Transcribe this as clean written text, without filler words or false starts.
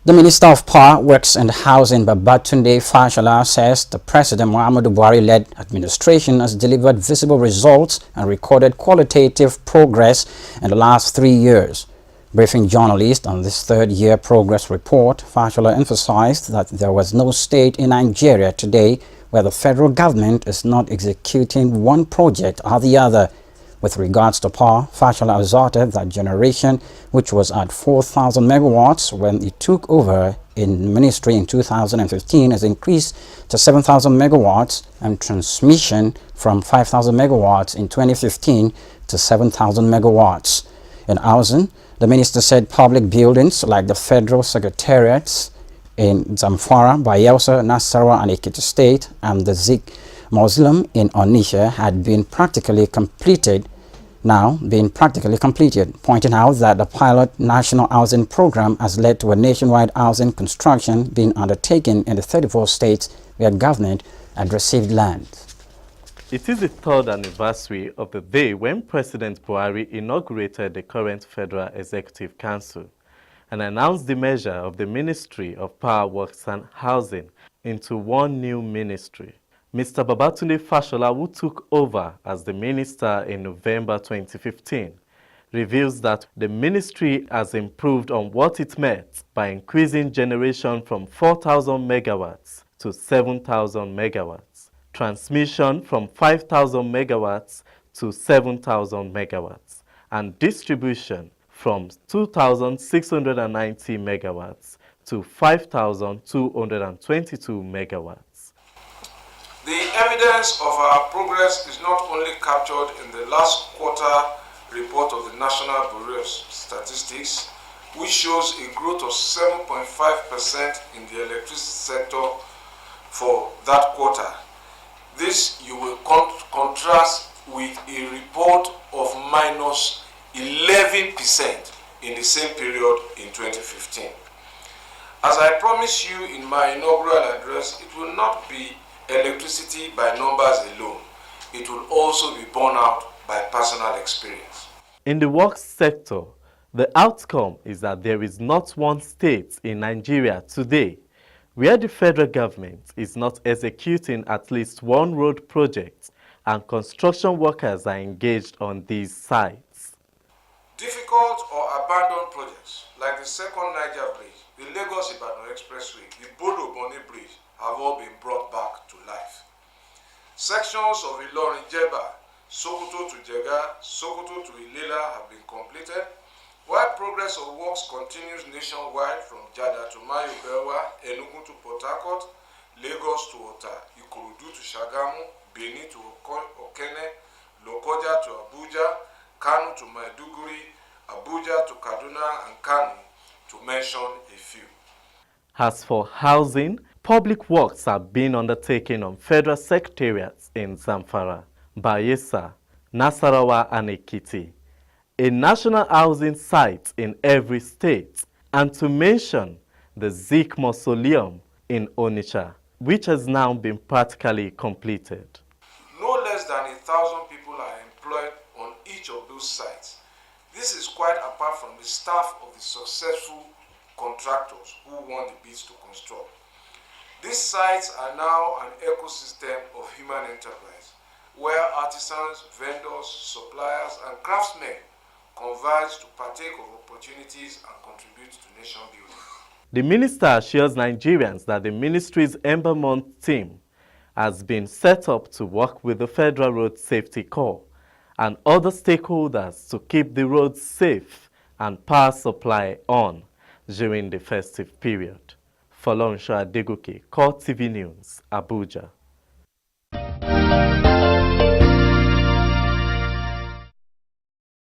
The Minister of Power, Works and Housing, Babatunde Fashola, says the President Muhammadu Buhari-led administration has delivered visible results and recorded qualitative progress in the last 3 years. Briefing journalists on this third-year progress report, Fashola emphasized that there was no state in Nigeria today where the federal government is not executing one project or the other. With regards to power, Fashola asserted that generation, which was at 4,000 megawatts when he took over in ministry in 2015, has increased to 7,000 megawatts, and transmission from 5,000 megawatts in 2015 to 7,000 megawatts. In housing, the minister said public buildings like the federal secretariats in Zamfara, Bayelsa, Nasarawa and Ekiti State and the Zik Mausoleum in Onitsha had been practically completed, pointing out that the pilot national housing program has led to a nationwide housing construction being undertaken in the 34 states where government had received land. It is the third anniversary of the day when President Buhari inaugurated the current Federal Executive Council and announced the measure of the Ministry of Power, Works and Housing into one new ministry. Mr. Babatunde Fashola, who took over as the minister in November 2015, reveals that the ministry has improved on what it met by increasing generation from 4,000 megawatts to 7,000 megawatts, transmission from 5,000 megawatts to 7,000 megawatts, and distribution from 2,690 megawatts to 5,222 megawatts. The evidence of our progress is not only captured in the last quarter report of the National Bureau of Statistics, which shows a growth of 7.5% in the electricity sector for that quarter. This you will contrast with a report of minus 11% in the same period in 2015. As I promised you in my inaugural address, it will not be electricity by numbers alone. It will also be borne out by personal experience. In the works sector, the outcome is that there is not one state in Nigeria today where the federal government is not executing at least one road project and construction workers are engaged on these sites. Difficult or abandoned projects like the second Niger Bridge, the Lagos-Ibadan Expressway, the Bodo-Boni Bridge have all been brought back to life. Sections of Ilorin-Jeba, Sokoto to Jega, Sokoto to Ilela have been completed, while progress of works continues nationwide from Jada to Mayo-Belwa, Enugu to Port Harcourt, Lagos to Ota, Ikorodu to Shagamu, Benin to Okene, Lokoja to Abuja, Kano to Maiduguri, Abuja to Kaduna and Kano, to mention a few. As for housing, public works are being undertaken on federal secretariats in Zamfara, Bayelsa, Nasarawa and Ekiti, a national housing site in every state, and to mention the Zik Mausoleum in Onitsha, which has now been practically completed. No less than 1,000 people are employed on each of those sites. This is quite apart from the staff of the successful contractors who won the bids to construct. These sites are now an ecosystem of human enterprise, where artisans, vendors, suppliers, and craftsmen converge to partake of opportunities and contribute to nation building. The minister assures Nigerians that the ministry's Ember Month team has been set up to work with the Federal Road Safety Corps and other stakeholders to keep the roads safe and power supply on during the festive period. Folorunso Adegoke, Core TV News, Abuja.